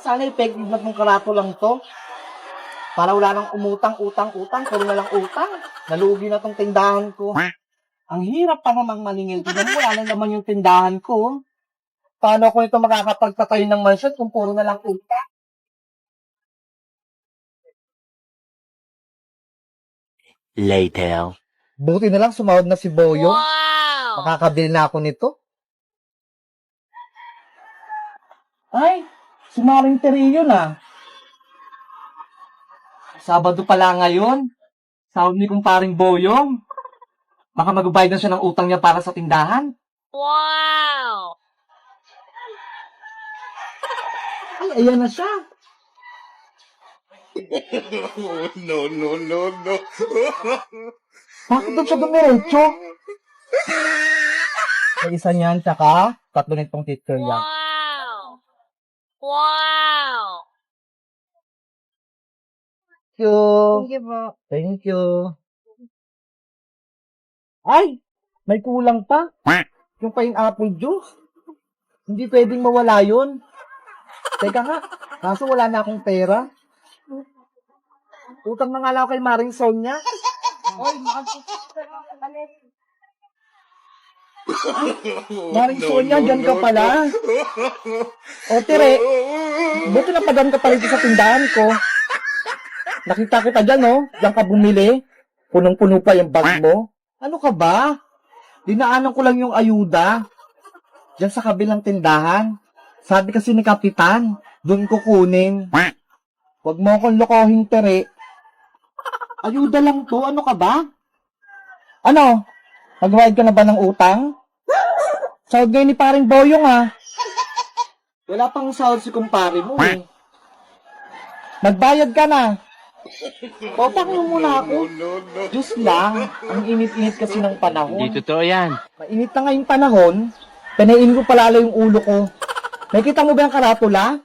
Sana effective na tong karato lang to. Para wala nang utang. Puro na lang utang. Nalugi na tong tindahan ko. Ang hirap pa namang maningil. Tignan mo, wala na naman yung tindahan ko. Paano ko ito makakapagpatayo ng mansion kung puro na lang utang? Later. Buti na lang sumahod na si Boyo. Wow! Makakabili na ako nito. Ay, si Maring Terillo na. Sabado pala ngayon. Sahod ni kumparing Boyong. Baka magbayad na siya ng utang niya para sa tindahan. Wow! Ay, ayan na siya. No. Bakit doon siya dumiretso? May isa niyan, tsaka tatlo nitong teacher yan. Wow! Wow! Thank you. Thank you po. Thank you. Ay, may kulang pa. Yung pineapple juice. Hindi pwedeng mawala yun. Teka nga, kaso wala na akong pera. Utang na nga lang ako kay Maring Sonia. Maring Sonia, dyan ka pala. O, Tire, buti na padan ka pala dito sa tindahan ko. Nakita kita dyan, no? Diyan ka bumili. Punong-puno pa yung bag mo. Ano ka ba? Dinaanan ko lang yung ayuda. Diyan sa kabilang tindahan. Sabi kasi ni Kapitan, doon ko kunin. Huwag mo akong lokohin, Tere. Ayuda lang to. Ano ka ba? Ano? Nagbayad ka na ba ng utang? Sahod ngayon ni paring Boyong, ha? Wala pang sahod si kumpare mo, eh. Nagbayad ka na. Pautang mo muna ako. Diyos lang, ang init-init kasi ng panahon. Hindi totoo yan. Mainit na ngayong panahon, panain ko palalo yung ulo ko. Nakita mo ba yung karatula?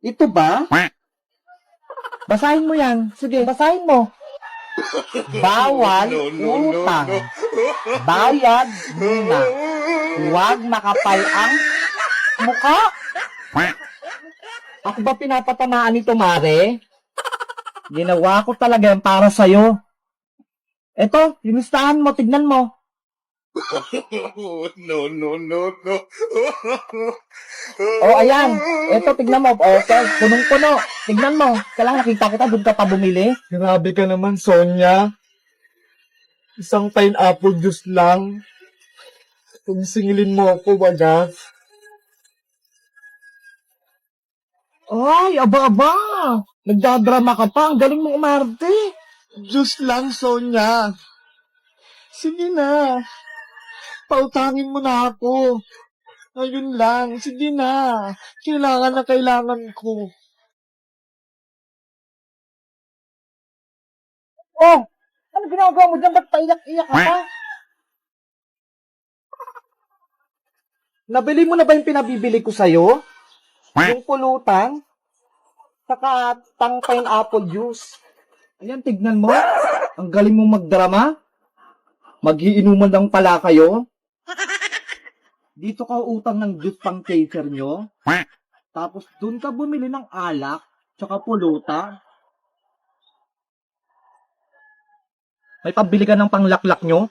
Ito ba? Basahin mo yan. Sige, basahin mo. Bawal utang. Bayad muna. Huwag makapal ang mukha. Ako ba pinapatamaan nito, Mare? Ginawa ko talaga yan para sa'yo. Eto, yung listahan mo, tignan mo. No. O, ayan. Eto, tignan mo. Okay, punong-puno. Tignan mo. Kailangan nakita kita, doon ka pa bumili. Grabe ka naman, Sonia. Isang pineapple juice lang. Kung singilin mo ako, wagas. Ay, aba. Nagdadrama ka pa. Ang galing mo umarte. Juice lang, Sonia. Sige na. Pautangin mo na ako. Ayun lang. Sige na. Kailangan ko. Oh! Ano ginagawa mo dyan? Ba't paiyak-iyak ka pa? Nabili mo na ba yung pinabibili ko sa'yo? Yung pulutan? Saka tang pineapple juice. Ayan, tignan mo. Ang galing mong magdrama. Magiinuman lang pala kayo. Dito ka utang ng juice pang cater nyo. Tapos dun ka bumili ng alak, tsaka pulutan. May pambili ka ng panglaklak nyo,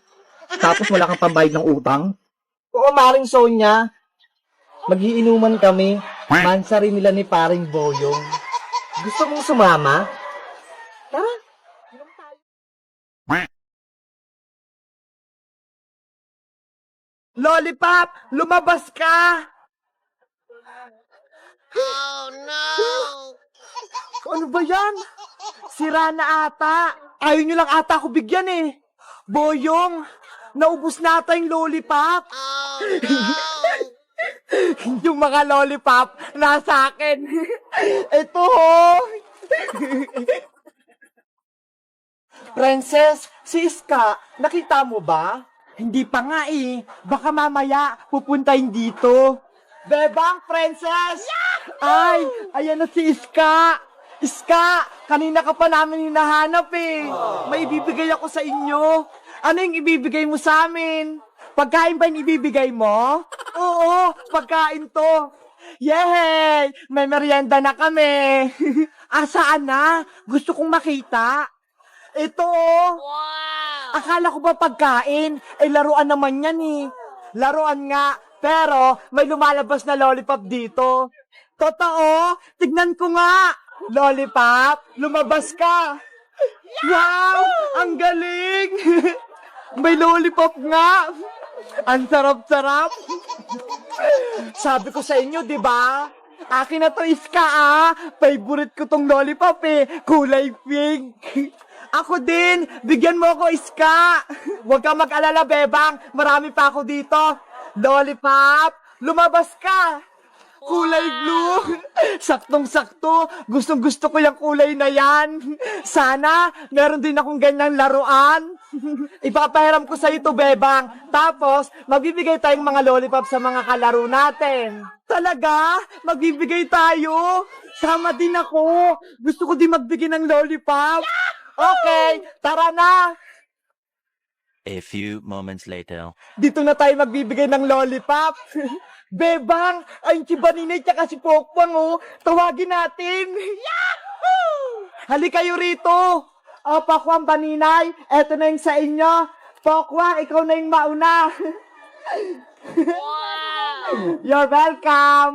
tapos wala kang pambayad ng utang. Oo, Maring Sonia. Magiinuman kami. Mansari nila ni paring Boyong. Gusto mong sumama? Tara. Inom tayo. Lollipop! Lumabas ka! Oh no! Ano ba yan? Sira na ata. Ayaw nyo lang ata ako bigyan eh. Boyong, naubos na ata yung lollipop. Oh no! Yung mga lollipop nasa akin. Ito ho. Princess, si Iska, nakita mo ba? Hindi pa nga eh. Baka mamaya pupuntahin dito. Bebang, Princess! Ay, ayan na si Iska. Iska, kanina ka pa namin hinahanap eh. May ibibigay ako sa inyo. Ano yung ibibigay mo sa amin? Pagkain ba yung ibibigay mo? Oo, pagkain to. Yay! May merienda na kami! Asaan na? Gusto kong makita. Ito oh! Wow! Akala ko ba pagkain? Eh, laruan naman yan eh. Laruan nga, pero may lumalabas na lollipop dito. Totoo? Tignan ko nga. Lollipop, lumabas ka. Wow! Ang galing! May lollipop nga. Ang sarap-sarap. Sabi ko sa inyo, di ba? Akin na to, Iska ah. Favorite ko tong lollipop eh. Kulay pink. Ako din, bigyan mo ako, Iska. Huwag kang mag-alala, Bebang. Marami pa ako dito. Lollipop, lumabas ka. Kulay blue. Saktong-sakto. Gustong-gusto ko yung kulay na yan. Sana, meron din akong ganyang laruan. Ipapahiram ko sa ito, Bebang. Tapos, magbibigay tayong mga lollipop sa mga kalaro natin. Talaga? Magbibigay tayo? Sama din ako. Gusto ko din magbigay ng lollipop. Okay, tara na. A few moments later. Dito na tayo magbibigay ng lollipop. Bebang, ay si Baninay tsaka si Pokpang oh. Tawagin natin. Yahoo! Halika kayo rito. O, Pokwang, Baninay, eto na yung sa inyo. Pokwang, ikaw na yung mauna. Wow! You're welcome.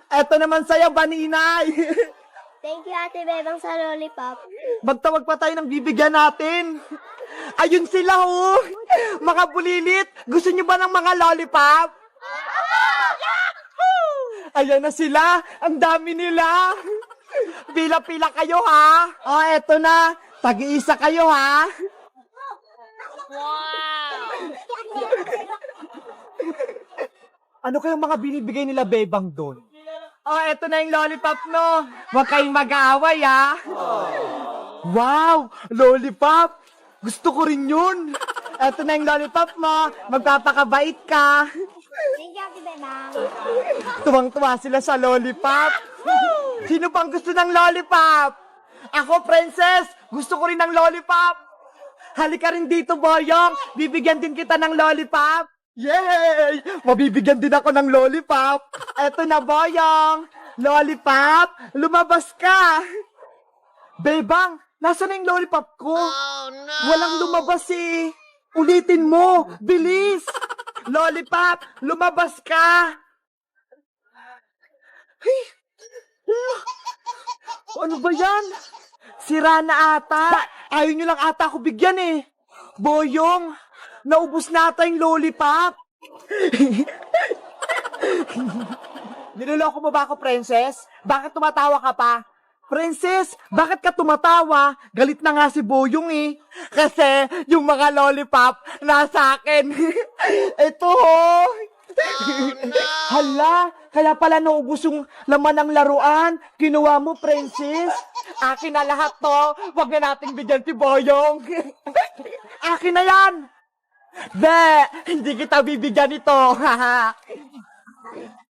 Eto naman sa'yo, Baninay. Thank you, Ate Bebang, sa lollipop. Magtawag pa tayo ng bibigyan natin. Ayun sila oh. Mga bulilit, gusto nyo ba ng mga lollipop? Ayan na sila. Ang dami nila. Pila-pila kayo ha. O, eto na. Tag-iisa kayo ha. Wow! Ano kayong mga binibigay nila Bebang doon? O, eto na yung lollipop no. Huwag kayong mag-aaway ha. Wow! Lollipop! Gusto ko rin yun. Eto na yung lollipop mo. Magpapakabait ka. Thank you, Ate Bebang. Tuwang-tuwa sila sa lollipop. Sino pang gusto ng lollipop? Ako, Princess. Gusto ko rin ng lollipop. Halika rin dito, Boyong. Bibigyan din kita ng lollipop. Yay! Mabibigyan din ako ng lollipop. Eto na, Boyong. Lollipop, lumabas ka. Bebang, nasa na yung lollipop ko? Oh no! Walang lumabas eh. Ulitin mo. Bilis. Lollipop, lumabas ka. Hey. Ano ba yan? Sira na ata. Ayaw nyo lang ata ako bigyan eh. Boyong, naubos na ata yung lollipop. Niloloko mo ba ako, Princess? Bakit tumatawa ka pa? Princess, bakit ka tumatawa? Galit na nga si Boyong eh. Kasi yung mga lollipop nasa akin. Ito ho. Hala, kaya pala naubos yung laman ng laruan. Kinuha mo, Princess. Akin na lahat to. Huwag na nating bigyan si Boyong. Akin na yan. Be, hindi kita bibigyan ito.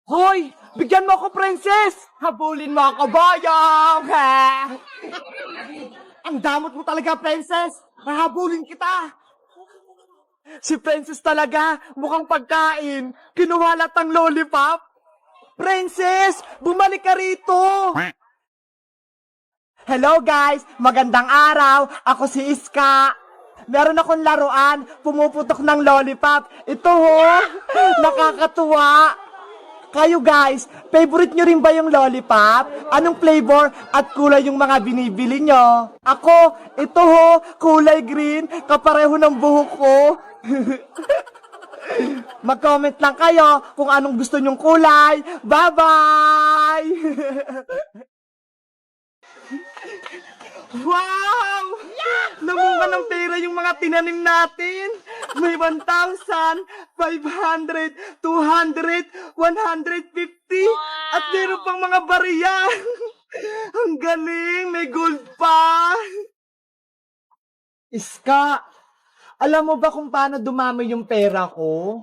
Hoy, bigyan mo ako, Princess. Habulin mo ako, Boyong. Ang damot mo talaga, Princess. Hahabulin kita. Si Princess talaga, mukhang pagkain. Kinuha lahat ng lollipop. Princess, bumalik ka rito. Hello guys, magandang araw. Ako si Iska. Meron akong laruan, pumuputok ng lollipop. Ito ho, nakakatuwa. Kayo guys, favorite nyo rin ba yung lollipop? Anong flavor at kulay yung mga binibili nyo? Ako, ito ho, kulay green, kapareho ng buhok ko. Mag-comment lang kayo kung anong gusto nyong kulay. Bye-bye! Wow! Namunga ng pera yung mga tinanim natin. May 1,000, 500, 200, 150, at meron pang mga bariya. Ang galing, may gold pa. Iska, alam mo ba kung paano dumami yung pera ko?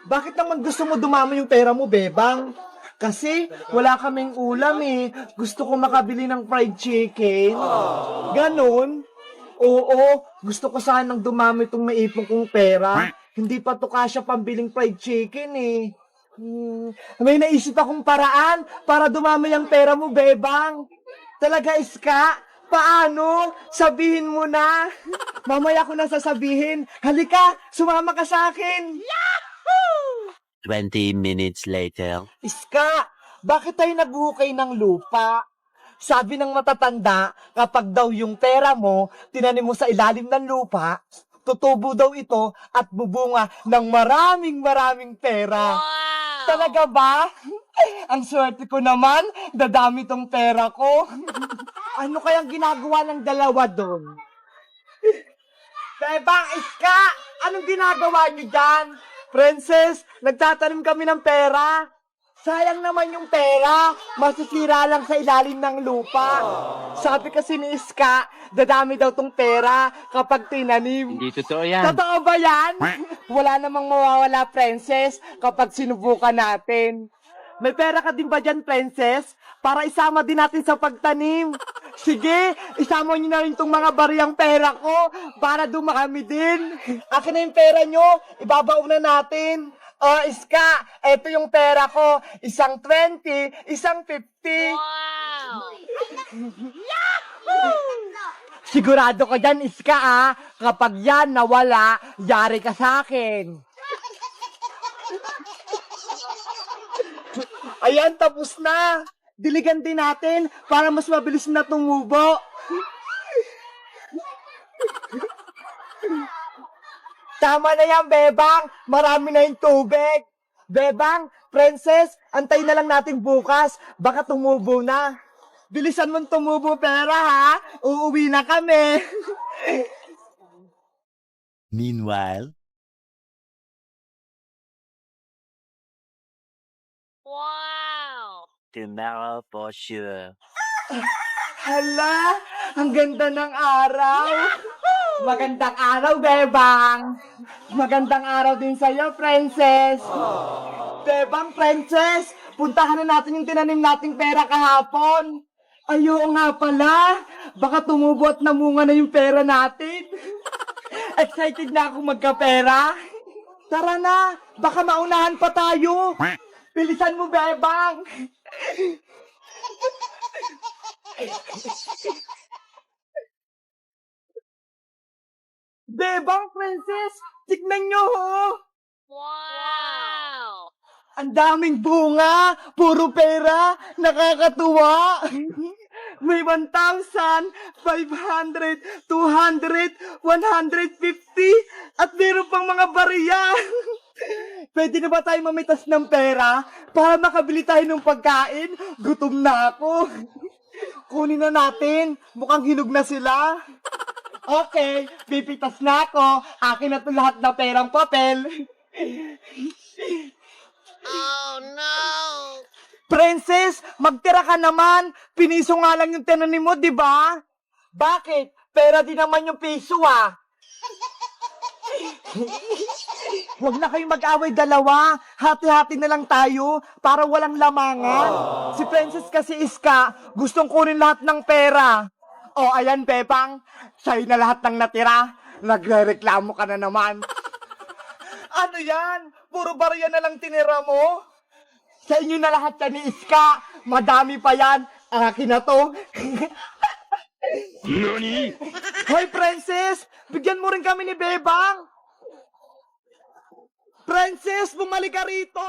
Bakit naman gusto mo dumami yung pera mo, Bebang? Kasi wala kaming ulam eh. Gusto ko makabili ng fried chicken. Ganon. Oo, gusto ko sanang dumami itong maipong kong pera. Hindi pa to kasya pambiling fried chicken eh. May naisip akong paraan para dumami ang pera mo, Bebang. Talaga, Iska? Paano? Sabihin mo na. Mamaya ko na sasabihin. Halika, sumama ka sa akin. 20 minutes later. Iska, bakit tayo nagbuhukay ng lupa? Sabi ng matatanda, kapag daw yung pera mo, tinanim mo sa ilalim ng lupa, tutubo daw ito at bubunga ng maraming pera. Wow! Talaga ba? Ang swerte ko naman, dadami tong pera ko. Ano kayang ginagawa ng dalawa doon? Bebang, Iska, anong ginagawa niyo dyan? Princess, nagtatanim kami ng pera. Sayang naman yung pera, masisira lang sa ilalim ng lupa. Sabi kasi ni Iska, dadami daw tong pera kapag tinanim. Hindi totoo yan. Totoo ba yan? Wala namang mawawala, Princess, kapag sinubukan natin. May pera ka din ba dyan, Princess? Para isama din natin sa pagtanim. Sige, isama nyo na rin tong mga bariyang pera ko para dumami din. Akin na yung pera nyo, ibabaon na natin. Oh, Iska, eto yung pera ko. Isang 20, isang 50. Wow! Sigurado ko dyan, Iska, ah. Kapag yan nawala, yari ka sa akin. Ayan, tapos na. Diligan din natin para mas mabilis na tumubo. Tama na yan, Bebang. Marami na yung tubig. Bebang, Princess, antay na lang natin bukas. Baka tumubo na. Bilisan mong tumubo pera, ha? Uuwi na kami. Meanwhile. Wow! Tomorrow for sure. Hala, ang ganda ng araw. Magandang araw, Bebang. Magandang araw din sa'yo, Princess. Bebang, Princess, puntahan na natin yung tinanim nating pera kahapon. Ayo nga pala, baka tumubo at namunga na yung pera natin. Excited na ako magkapera. Tara na, baka maunahan pa tayo. Bilisan mo, Bebang. Bebang, Princess, tignan nyo, ho. Wow! Ang daming bunga, puro pera, nakakatuwa. May 1,000, 500, 200, 150, at meron pang mga bariya. Pwede na ba tayo mamitas ng pera para makabili tayo ng pagkain? Gutom na ako. Kunin na natin, mukhang hinog na sila. Okay, pipitas na ako. Akin na to lahat na perang papel. Oh no! Princess, magtira ka naman. Piniso nga lang yung tinanim mo, di ba? Bakit? Pera din naman yung piso, ah. Huwag na kayong mag-away dalawa. Hati-hati na lang tayo para walang lamangan. Si Princess kasi Iska, gustong kunin lahat ng pera. O, ayan, Pepang. Sa'yo na lahat ng natira. Nagrereklamo ka na naman. Ano yan? Puro barya na lang tinira mo? Sa inyo na lahat yan ni Iska. Madami pa yan. Akin na to. Nani? Hoy, Princess! Bigyan mo rin kami ni Bebang! Princess, bumalik ka rito!